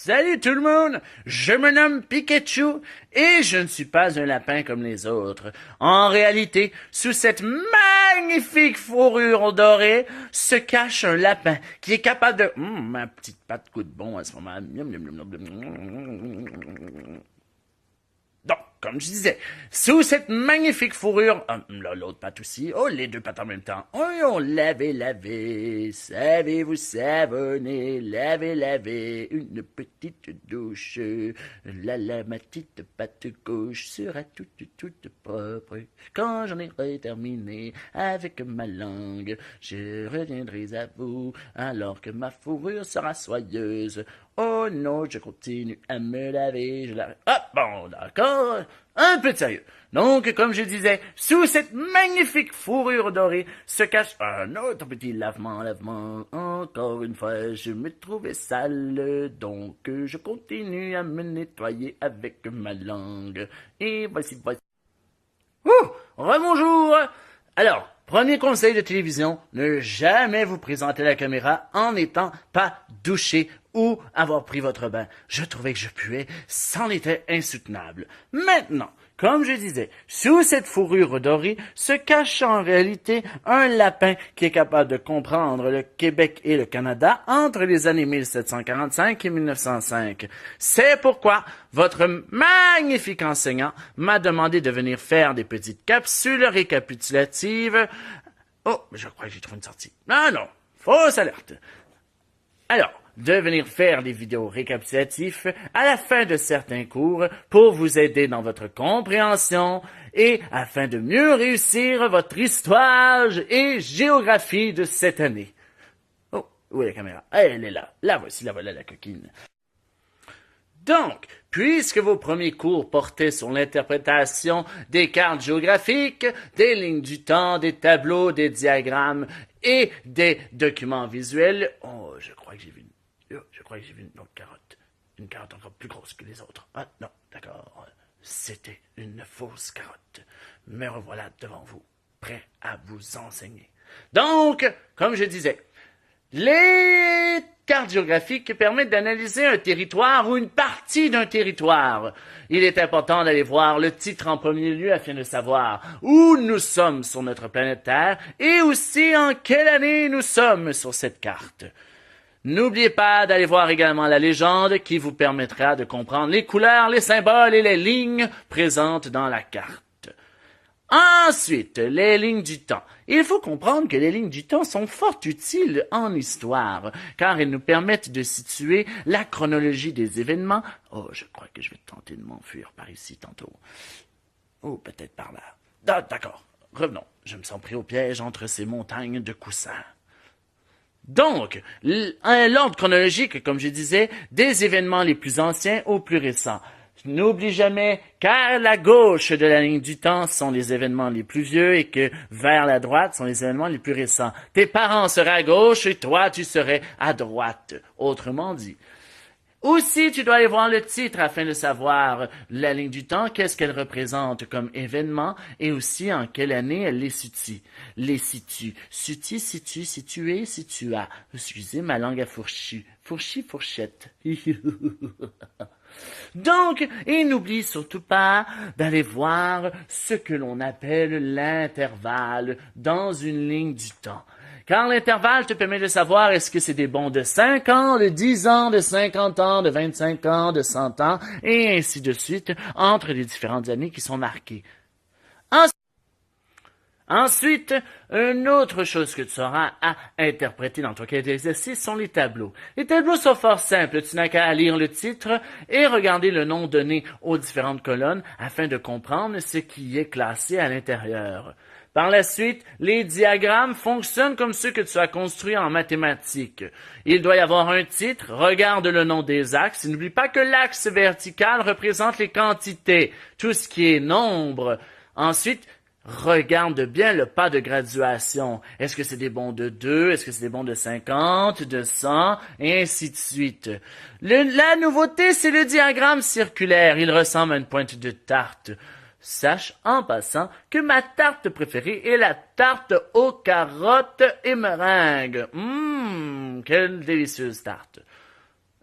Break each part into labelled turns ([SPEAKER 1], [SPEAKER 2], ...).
[SPEAKER 1] Salut tout le monde, je me nomme Pikachu et je ne suis pas un lapin comme les autres. En réalité, sous cette magnifique fourrure dorée se cache un lapin qui est capable de... ma petite patte coûte bon à ce moment. Donc, comme je disais, sous cette magnifique fourrure, là, l'autre patte aussi, les deux pattes en même temps, on lavé, savez-vous savonner, laver, une petite douche, ma petite patte gauche sera toute propre. Quand j'en aurai terminé avec ma langue, je reviendrai à vous, alors que ma fourrure sera soyeuse. Oh non, je continue à me laver, Ah, bon, d'accord, un peu de sérieux. Donc, comme je disais, sous cette magnifique fourrure dorée se cache un autre petit lavement. Encore une fois, je me trouvais sale, donc je continue à me nettoyer avec ma langue. Et voici. Rebonjour! Alors, premier conseil de télévision, ne jamais vous présenter à la caméra en n'étant pas douché ou avoir pris votre bain. Je trouvais que je puais, c'en était insoutenable. Maintenant, comme je disais, sous cette fourrure dorée se cache en réalité un lapin qui est capable de comprendre le Québec et le Canada entre les années 1745 et 1905. C'est pourquoi votre magnifique enseignant m'a demandé de venir faire des petites capsules récapitulatives. Oh, je crois que j'ai trouvé une sortie. Ah non, fausse alerte. Alors, de venir faire des vidéos récapitulatives à la fin de certains cours pour vous aider dans votre compréhension et afin de mieux réussir votre histoire et géographie de cette année. Oh, où est la caméra? Elle est là. La voici, la voilà la coquine. Donc, puisque vos premiers cours portaient sur l'interprétation des cartes géographiques, des lignes du temps, des tableaux, des diagrammes et des documents visuels, je crois que j'ai vu une autre carotte. Une carotte encore plus grosse que les autres. Ah non, d'accord. C'était une fausse carotte. Me revoilà devant vous, prêt à vous enseigner. Donc, comme je disais, les cartes géographiques permettent d'analyser un territoire ou une partie d'un territoire. Il est important d'aller voir le titre en premier lieu afin de savoir où nous sommes sur notre planète Terre et aussi en quelle année nous sommes sur cette carte. N'oubliez pas d'aller voir également la légende qui vous permettra de comprendre les couleurs, les symboles et les lignes présentes dans la carte. Ensuite, les lignes du temps. Il faut comprendre que les lignes du temps sont fort utiles en histoire, car elles nous permettent de situer la chronologie des événements. Oh, je crois que je vais tenter de m'enfuir par ici tantôt. Oh, peut-être par là. Ah, d'accord, revenons. Je me sens pris au piège entre ces montagnes de coussins. Donc, l'ordre chronologique, comme je disais, des événements les plus anciens aux plus récents. N'oublie jamais qu'à la gauche de la ligne du temps sont les événements les plus vieux et que vers la droite sont les événements les plus récents. Tes parents seraient à gauche et toi tu serais à droite, autrement dit. Aussi, tu dois aller voir le titre afin de savoir la ligne du temps, qu'est-ce qu'elle représente comme événement et aussi en quelle année elle les situe. Les situe. Situer, situa. Excusez, ma langue a fourchi. Fourchette. Donc, et n'oublie surtout pas d'aller voir ce que l'on appelle l'intervalle dans une ligne du temps. Car l'intervalle te permet de savoir est-ce que c'est des bonds de 5 ans, de 10 ans, de 50 ans, de 25 ans, de 100 ans, et ainsi de suite, entre les différentes années qui sont marquées. Ensuite, une autre chose que tu auras à interpréter dans ton cahier d'exercice sont les tableaux. Les tableaux sont fort simples. Tu n'as qu'à lire le titre et regarder le nom donné aux différentes colonnes afin de comprendre ce qui est classé à l'intérieur. Par la suite, les diagrammes fonctionnent comme ceux que tu as construits en mathématiques. Il doit y avoir un titre, regarde le nom des axes, et n'oublie pas que l'axe vertical représente les quantités, tout ce qui est nombre. Ensuite, regarde bien le pas de graduation. Est-ce que c'est des bons de 2? Est-ce que c'est des bons de 50, de 100, et ainsi de suite. La nouveauté, c'est le diagramme circulaire. Il ressemble à une pointe de tarte. Sache en passant que ma tarte préférée est la tarte aux carottes et meringues. Quelle délicieuse tarte.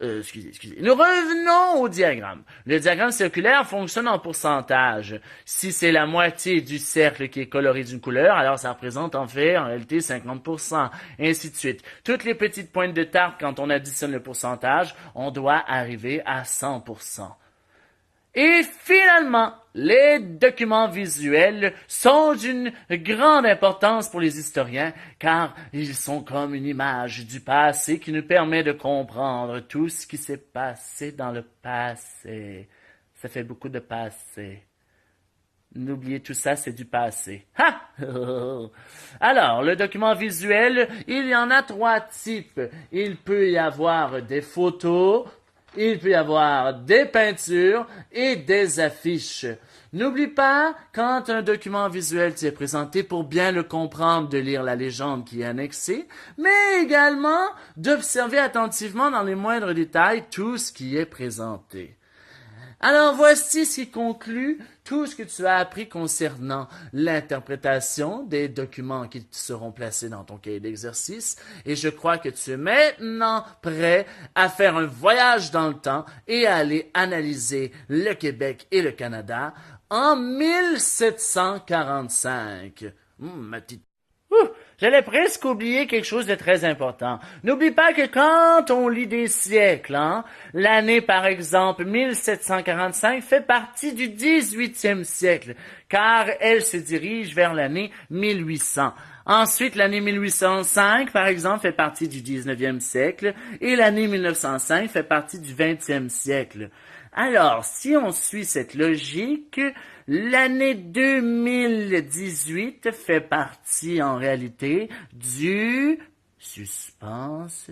[SPEAKER 1] Excusez. Nous revenons au diagramme. Le diagramme circulaire fonctionne en pourcentage. Si c'est la moitié du cercle qui est coloré d'une couleur, alors ça représente en réalité 50%, et ainsi de suite. Toutes les petites pointes de tarte, quand on additionne le pourcentage, on doit arriver à 100%. Et finalement, les documents visuels sont d'une grande importance pour les historiens car ils sont comme une image du passé qui nous permet de comprendre tout ce qui s'est passé dans le passé. Ça fait beaucoup de passé. N'oubliez tout ça, c'est du passé. Ha! Alors, le document visuel, il y en a 3 types. Il peut y avoir des photos, il peut y avoir des peintures et des affiches. N'oublie pas, quand un document visuel t'est présenté, pour bien le comprendre, de lire la légende qui est annexée, mais également d'observer attentivement dans les moindres détails tout ce qui est présenté. Alors voici ce qui conclut tout ce que tu as appris concernant l'interprétation des documents qui seront placés dans ton cahier d'exercice et je crois que tu es maintenant prêt à faire un voyage dans le temps et à aller analyser le Québec et le Canada en 1745. Ma petite... J'allais presque oublier quelque chose de très important. N'oublie pas que quand on lit des siècles, l'année par exemple 1745 fait partie du 18e siècle, car elle se dirige vers l'année 1800. Ensuite, l'année 1805, par exemple, fait partie du 19e siècle, et l'année 1905 fait partie du 20e siècle. Alors, si on suit cette logique, l'année 2018 fait partie en réalité du suspense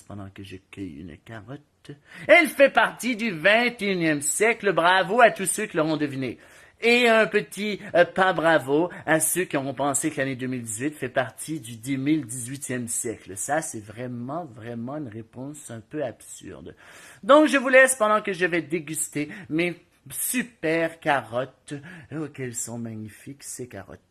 [SPEAKER 1] pendant que je cueille une carotte. Elle fait partie du 21e siècle. Bravo à tous ceux qui l'auront deviné. Et un petit pas bravo à ceux qui auront pensé que l'année 2018 fait partie du 2018e siècle. Ça, c'est vraiment une réponse un peu absurde. Donc, je vous laisse pendant que je vais déguster mes super carottes. Oh, qu'elles sont magnifiques, ces carottes.